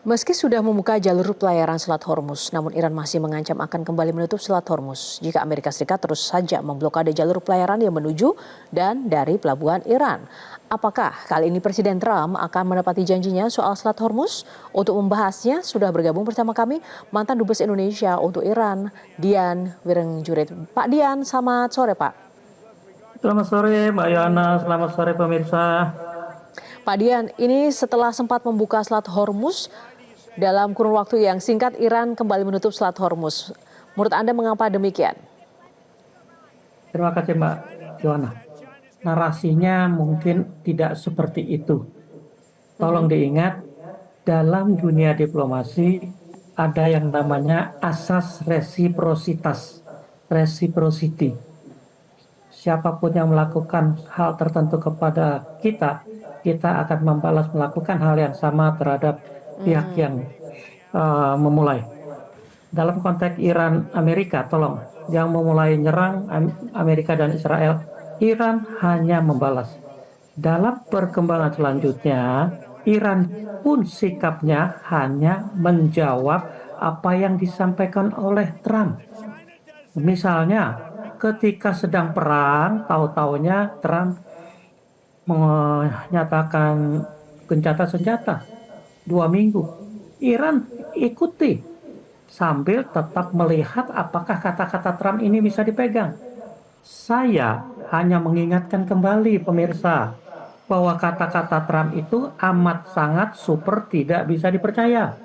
Meski sudah membuka jalur pelayaran Selat Hormuz, namun Iran masih mengancam akan kembali menutup Selat Hormuz jika Amerika Serikat terus saja memblokade jalur pelayaran yang menuju dan dari pelabuhan Iran. Apakah kali ini Presiden Trump akan menepati janjinya soal Selat Hormuz? Untuk membahasnya sudah bergabung bersama kami mantan Dubes Indonesia untuk Iran, Dian Wirenjurit. Pak Dian, selamat sore Pak. Selamat sore Mbak Yana, selamat sore pemirsa. Pak Dian, ini setelah sempat membuka Selat Hormuz, dalam kurun waktu yang singkat Iran kembali menutup Selat Hormuz. Menurut Anda mengapa demikian? Terima kasih Mbak Yana. Narasinya mungkin tidak seperti itu. Tolong diingat, dalam dunia diplomasi ada yang namanya asas resiprositas, reciprocity. Siapapun yang melakukan hal tertentu kepada kita, kita akan membalas melakukan hal yang sama terhadap pihak yang memulai. Dalam konteks Iran Amerika, tolong yang memulai nyerang Amerika dan Israel, Iran hanya membalas. Dalam perkembangan selanjutnya, Iran pun sikapnya hanya menjawab apa yang disampaikan oleh Trump. Misalnya, ketika sedang perang, tahu-taunya Trump menyatakan gencatan senjata 2 minggu. Iran ikuti sambil tetap melihat apakah kata-kata Trump ini bisa dipegang. Saya hanya mengingatkan kembali pemirsa bahwa kata-kata Trump itu amat sangat super tidak bisa dipercaya.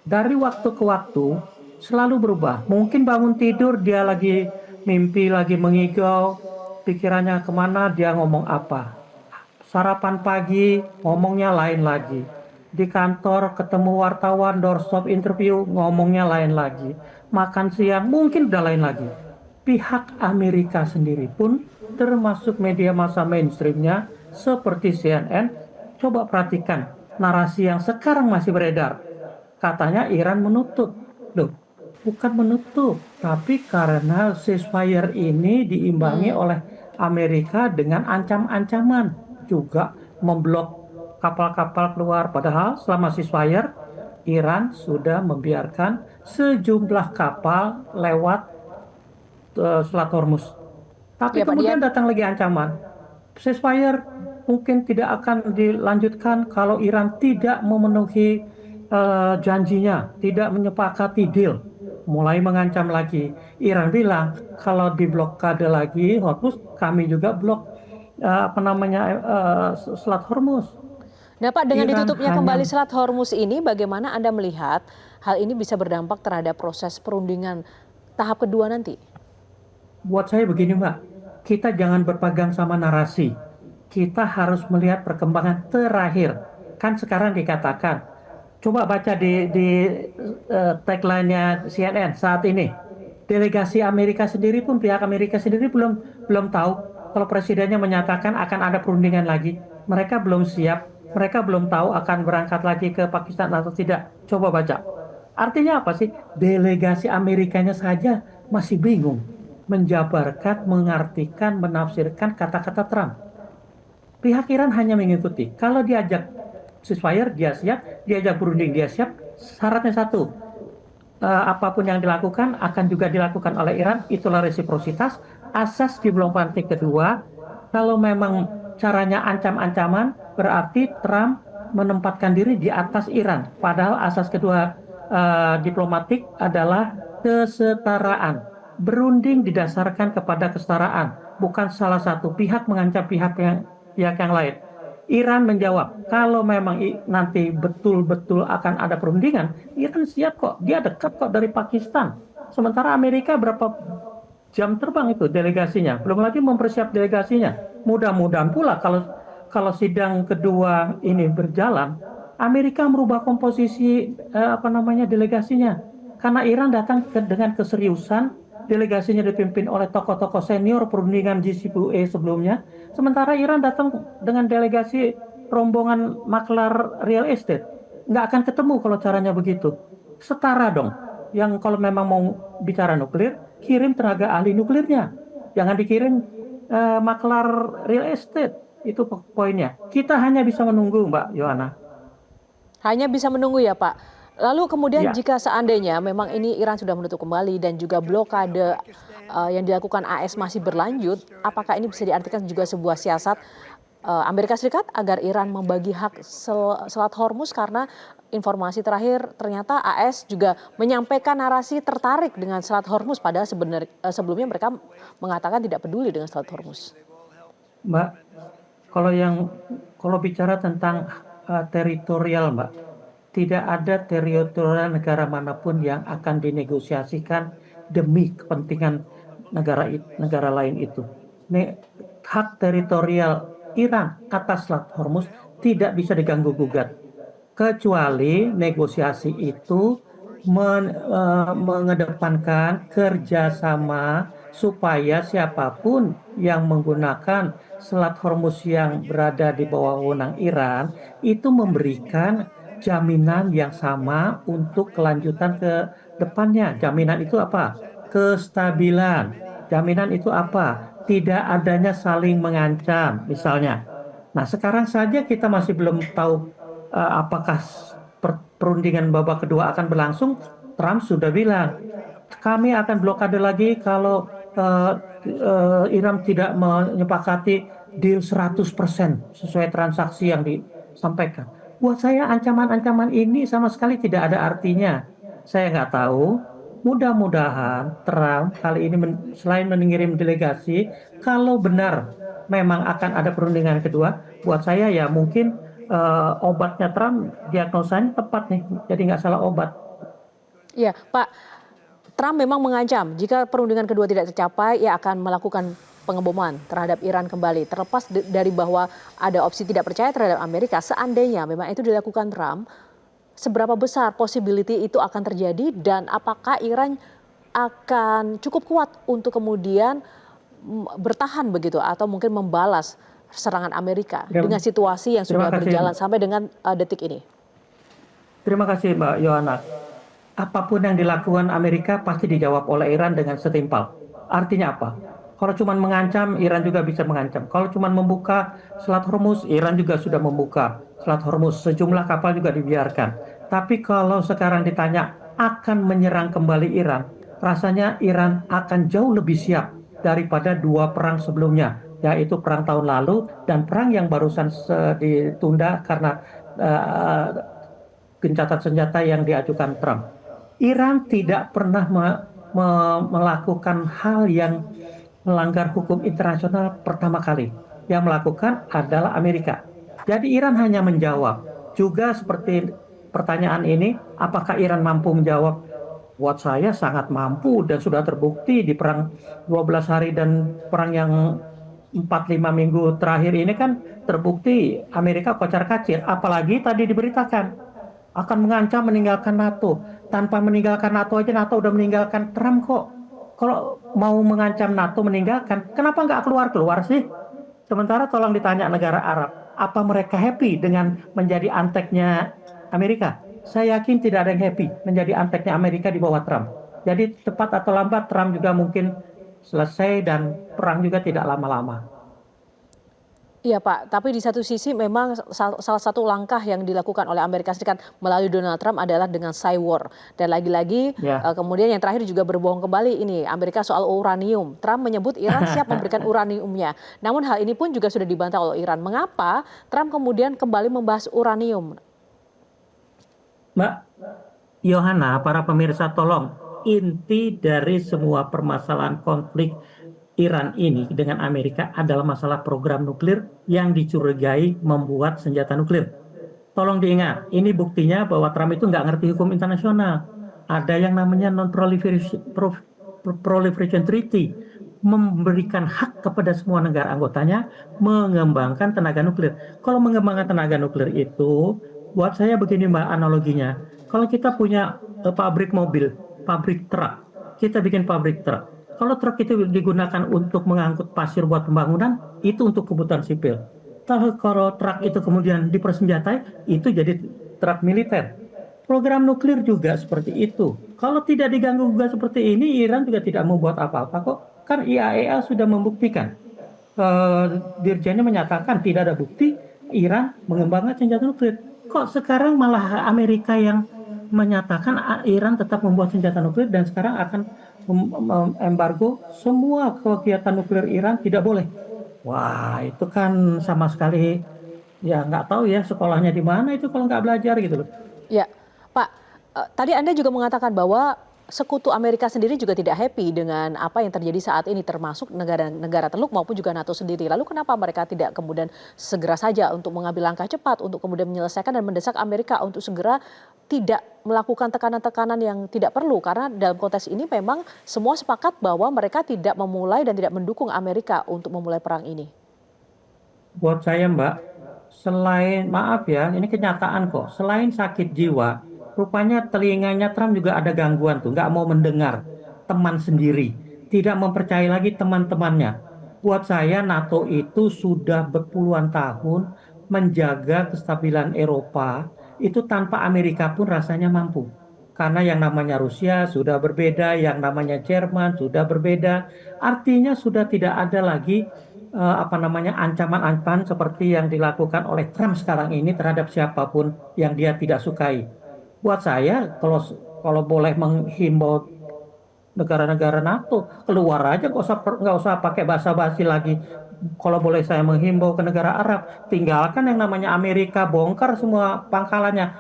Dari waktu ke waktu selalu berubah. Mungkin bangun tidur dia lagi mimpi, lagi mengigau, pikirannya kemana, dia ngomong apa. Sarapan pagi ngomongnya lain lagi. Di kantor ketemu wartawan, doorstop interview ngomongnya lain lagi. Makan siang mungkin udah lain lagi. Pihak Amerika sendiri pun termasuk media massa mainstreamnya seperti CNN, coba perhatikan narasi yang sekarang masih beredar. Katanya Iran menutup. Loh, bukan menutup, tapi karena ceasefire ini diimbangi oleh Amerika dengan ancam-ancaman, juga memblok kapal-kapal keluar. Padahal selama ceasefire, Iran sudah membiarkan sejumlah kapal lewat Selat Hormuz. Tapi Ya Pak kemudian Dian. datang lagi ancaman. Ceasefire mungkin tidak akan dilanjutkan kalau Iran tidak memenuhi janjinya, tidak menyepakati deal. Mulai mengancam lagi. Iran bilang kalau diblokade lagi Hormuz, kami juga blok Selat Hormuz. Nah Pak, dengan Iran ditutupnya kembali hanya Selat Hormuz ini, bagaimana Anda melihat hal ini bisa berdampak terhadap proses perundingan tahap kedua nanti? Buat saya begini Mbak, kita jangan berpegang sama narasi. Kita harus melihat perkembangan terakhir. Kan sekarang dikatakan, coba baca di tagline-nya CNN saat ini. Delegasi Amerika sendiri pun, pihak Amerika sendiri belum belum tahu kalau presidennya menyatakan akan ada perundingan lagi. Mereka belum siap, mereka belum tahu akan berangkat lagi ke Pakistan atau tidak. Coba baca. Artinya apa sih? Delegasi Amerikanya saja masih bingung menjabarkan, mengartikan, menafsirkan kata-kata Trump. Pihak Iran hanya mengikuti. Kalau diajak ceasefire, dia siap. Diajak berunding, dia siap. Syaratnya satu, apapun yang dilakukan akan juga dilakukan oleh Iran. Itulah resiprositas. Asas diplomatik kedua, kalau memang caranya ancam-ancaman, berarti Trump menempatkan diri di atas Iran. Padahal asas kedua diplomatik adalah kesetaraan. Berunding didasarkan kepada kesetaraan, bukan salah satu pihak mengancam pihak yang lain. Iran menjawab, kalau memang nanti betul-betul akan ada perundingan, Iran siap kok, dia dekat kok dari Pakistan. Sementara Amerika berapa jam terbang itu delegasinya, belum lagi mempersiap delegasinya. Mudah-mudahan pula kalau sidang kedua ini berjalan, Amerika merubah komposisi delegasinya. Karena Iran datang dengan keseriusan, delegasinya dipimpin oleh tokoh-tokoh senior perundingan JCPOA sebelumnya, sementara Iran datang dengan delegasi rombongan maklar real estate. Nggak akan ketemu kalau caranya begitu. Setara dong. Yang kalau memang mau bicara nuklir, kirim tenaga ahli nuklirnya. Jangan dikirim maklar real estate. Itu poinnya. Kita hanya bisa menunggu, Mbak Yohana. Hanya bisa menunggu ya Pak. Lalu kemudian Ya, jika seandainya memang ini Iran sudah menutup kembali dan juga blokade yang dilakukan AS masih berlanjut, apakah ini bisa diartikan juga sebuah siasat Amerika Serikat agar Iran membagi hak Selat Hormuz karena informasi terakhir ternyata AS juga menyampaikan narasi tertarik dengan Selat Hormuz padahal sebenarnya sebelumnya mereka mengatakan tidak peduli dengan Selat Hormuz. Mbak, kalau kalau bicara tentang teritorial, Mbak, tidak ada teritorial negara manapun yang akan dinegosiasikan demi kepentingan negara lain itu. Hak teritorial Iran atas Selat Hormuz tidak bisa diganggu gugat, kecuali negosiasi itu mengedepankan kerjasama supaya siapapun yang menggunakan Selat Hormuz yang berada di bawah wewenang Iran itu memberikan jaminan yang sama untuk kelanjutan ke depannya. Jaminan itu apa? Kestabilan. Jaminan itu apa? Tidak adanya saling mengancam, misalnya. Nah, sekarang saja kita masih belum tahu apakah perundingan babak kedua akan berlangsung. Trump sudah bilang, kami akan blokade lagi kalau Iran tidak menyepakati deal 100% sesuai transaksi yang disampaikan. Buat saya ancaman-ancaman ini sama sekali tidak ada artinya. Saya nggak tahu. Mudah-mudahan Trump kali ini selain mengirim delegasi, kalau benar memang akan ada perundingan kedua, buat saya ya mungkin obatnya Trump diagnosanya tepat nih, jadi nggak salah obat. Iya, Pak, Trump memang mengancam jika perundingan kedua tidak tercapai, ia akan melakukan pengeboman terhadap Iran kembali. Terlepas dari bahwa ada opsi tidak percaya terhadap Amerika, seandainya memang itu dilakukan Trump, seberapa besar possibility itu akan terjadi dan apakah Iran akan cukup kuat untuk kemudian bertahan begitu atau mungkin membalas serangan Amerika Terima, dengan situasi yang terima sudah kasih, berjalan sampai dengan detik ini? terima kasih Mbak Yohana. Apapun yang dilakukan Amerika pasti dijawab oleh Iran dengan setimpal. Artinya apa? Kalau cuma mengancam, Iran juga bisa mengancam. Kalau cuma membuka Selat Hormuz, Iran juga sudah membuka Selat Hormuz. Sejumlah kapal juga dibiarkan. Tapi kalau sekarang ditanya akan menyerang kembali Iran, rasanya Iran akan jauh lebih siap daripada dua perang sebelumnya, yaitu perang tahun lalu dan perang yang barusan ditunda karena uh, gencatan senjata yang diajukan Trump. Iran tidak pernah melakukan hal yang melanggar hukum internasional pertama kali. Yang melakukan adalah Amerika. Jadi Iran hanya menjawab. Juga seperti pertanyaan ini, apakah Iran mampu menjawab? Buat saya sangat mampu dan sudah terbukti di perang 12 hari dan perang yang 4-5 minggu terakhir ini kan terbukti Amerika kocar-kacir. Apalagi tadi diberitakan akan mengancam meninggalkan NATO. Tanpa meninggalkan NATO aja NATO udah meninggalkan Trump kok. Kalau mau mengancam NATO meninggalkan, kenapa nggak keluar-keluar sih? Sementara tolong ditanya negara Arab, apa mereka happy dengan menjadi anteknya Amerika? Saya yakin tidak ada yang happy menjadi anteknya Amerika di bawah Trump. Jadi cepat atau lambat Trump juga mungkin selesai dan perang juga tidak lama-lama. Iya Pak, tapi di satu sisi memang salah satu langkah yang dilakukan oleh Amerika Serikat melalui Donald Trump adalah dengan cyber. Dan lagi-lagi Ya. kemudian yang terakhir juga berbohong kembali ini Amerika soal uranium. Trump menyebut Iran siap memberikan uraniumnya. Namun hal ini pun juga sudah dibantah oleh Iran. Mengapa Trump kemudian kembali membahas uranium? Mbak Yohana, para pemirsa tolong, inti dari semua permasalahan konflik Iran ini dengan Amerika adalah masalah program nuklir yang dicurigai membuat senjata nuklir. Tolong diingat, ini buktinya bahwa Trump itu nggak ngerti hukum internasional. Ada yang namanya Non-Proliferation Treaty, memberikan hak kepada semua negara anggotanya mengembangkan tenaga nuklir. Kalau mengembangkan tenaga nuklir itu, buat saya begini Mbak analoginya. Kalau kita punya pabrik mobil, pabrik truk, kita bikin pabrik truk. Kalau truk itu digunakan untuk mengangkut pasir buat pembangunan, itu untuk kebutuhan sipil. Kalau truk itu kemudian dipersenjatai, itu jadi truk militer. Program nuklir juga seperti itu. Kalau tidak diganggu juga seperti ini, Iran juga tidak membuat apa-apa kok. Kan IAEA sudah membuktikan. Dirjennya menyatakan tidak ada bukti Iran mengembangkan senjata nuklir. Kok sekarang malah Amerika yang menyatakan Iran tetap membuat senjata nuklir dan sekarang akan embargo semua kegiatan nuklir Iran tidak boleh. Wah, itu kan sama sekali ya nggak tahu ya sekolahnya di mana itu kalau nggak belajar gitu loh. Ya, Pak, tadi Anda juga mengatakan bahwa sekutu Amerika sendiri juga tidak happy dengan apa yang terjadi saat ini, termasuk negara-negara Teluk maupun juga NATO sendiri. Lalu kenapa mereka tidak kemudian segera saja untuk mengambil langkah cepat untuk kemudian menyelesaikan dan mendesak Amerika untuk segera tidak melakukan tekanan-tekanan yang tidak perlu? Karena dalam konteks ini memang semua sepakat bahwa mereka tidak memulai dan tidak mendukung Amerika untuk memulai perang ini. Buat saya Mbak, selain maaf ya, ini kenyataan kok. Selain sakit jiwa, rupanya telinganya Trump juga ada gangguan tuh, nggak mau mendengar teman sendiri, tidak mempercayai lagi teman-temannya. Buat saya NATO itu sudah berpuluhan tahun menjaga kestabilan Eropa, itu tanpa Amerika pun rasanya mampu. Karena yang namanya Rusia sudah berbeda, yang namanya Jerman sudah berbeda, artinya sudah tidak ada lagi apa namanya ancaman-ancaman seperti yang dilakukan oleh Trump sekarang ini terhadap siapapun yang dia tidak sukai. Buat saya, kalau boleh menghimbau negara-negara NATO keluar aja, nggak usah pakai basa-basi lagi. Kalau boleh saya menghimbau ke negara Arab, tinggalkan yang namanya Amerika, bongkar semua pangkalannya.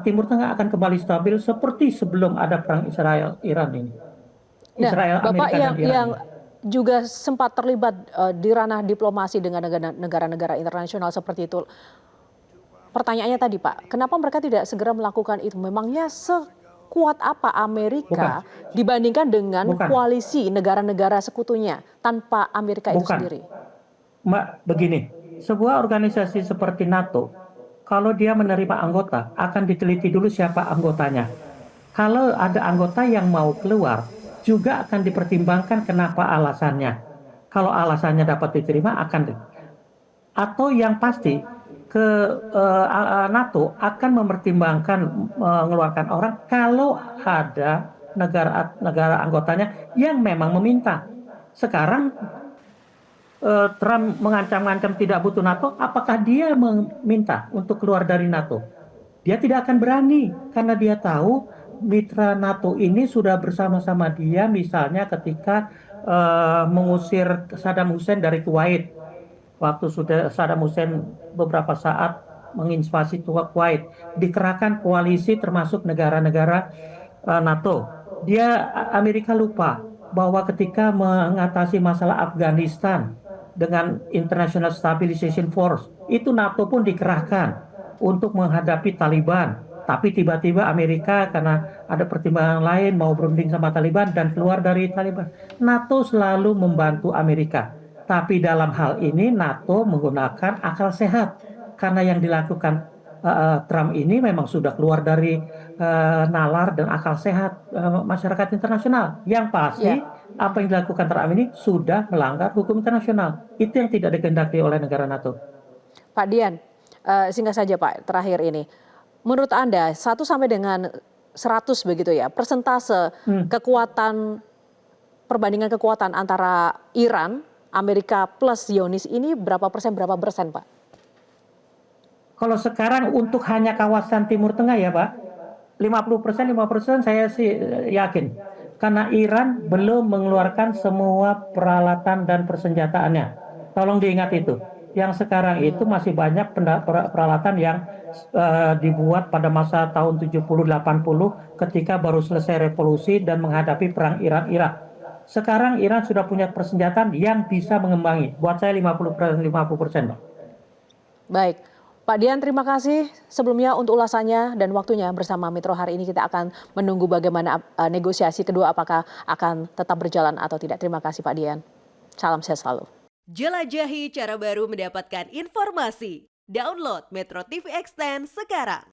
Timur Tengah akan kembali stabil seperti sebelum ada perang Israel Iran ini. Nah, Israel, Bapak Amerika dan Iran yang ini. juga sempat terlibat di ranah diplomasi dengan negara-negara internasional seperti itu. Pertanyaannya tadi Pak, kenapa mereka tidak segera melakukan itu? Memangnya sekuat apa Bukan, Amerika dibandingkan dengan bukan, koalisi negara-negara sekutunya tanpa Amerika itu bukan. sendiri? Mbak, begini, sebuah organisasi seperti NATO, kalau dia menerima anggota, akan diteliti dulu siapa anggotanya. Kalau ada anggota yang mau keluar, juga akan dipertimbangkan kenapa alasannya. Kalau alasannya dapat diterima, atau yang pasti ke NATO akan mempertimbangkan mengeluarkan orang kalau ada negara anggotanya yang memang meminta. Sekarang Trump mengancam-ancam tidak butuh NATO, apakah dia meminta untuk keluar dari NATO? Dia tidak akan berani karena dia tahu mitra NATO ini sudah bersama-sama dia, misalnya ketika mengusir Saddam Hussein dari Kuwait. Waktu sudah Saddam Hussein beberapa saat menginvasi Kuwait, dikerahkan koalisi termasuk negara-negara NATO. Amerika lupa bahwa ketika mengatasi masalah Afghanistan dengan International Stabilization Force, itu NATO pun dikerahkan untuk menghadapi Taliban. Tapi tiba-tiba Amerika karena ada pertimbangan lain mau berunding sama Taliban dan keluar dari Taliban. NATO selalu membantu Amerika. Tapi dalam hal ini NATO menggunakan akal sehat. Karena yang dilakukan Trump ini memang sudah keluar dari nalar dan akal sehat masyarakat internasional. Yang pasti Ya, apa yang dilakukan Trump ini sudah melanggar hukum internasional. Itu yang tidak dikehendaki oleh negara NATO. Pak Dian, singkat saja Pak, terakhir ini. Menurut Anda, 1 sampai dengan 100 begitu ya, persentase Hmm. kekuatan, perbandingan kekuatan antara Iran, Amerika plus Zionis ini berapa persen Pak? Kalau sekarang untuk hanya kawasan Timur Tengah ya Pak, 50%, 50% saya sih yakin. Karena Iran belum mengeluarkan semua peralatan dan persenjataannya. Tolong diingat itu. Yang sekarang itu masih banyak peralatan yang dibuat pada masa tahun 70-80 ketika baru selesai revolusi dan menghadapi perang Iran-Irak. Sekarang Iran sudah punya persenjataan yang bisa mengembangi. Buat saya 50%, 50%. Baik, Pak Dian terima kasih sebelumnya untuk ulasannya dan waktunya bersama Metro hari ini. Kita akan menunggu bagaimana negosiasi kedua apakah akan tetap berjalan atau tidak. Terima kasih Pak Dian. Salam sehat selalu. Jelajahi cara baru mendapatkan informasi. Download Metro TV Extend sekarang.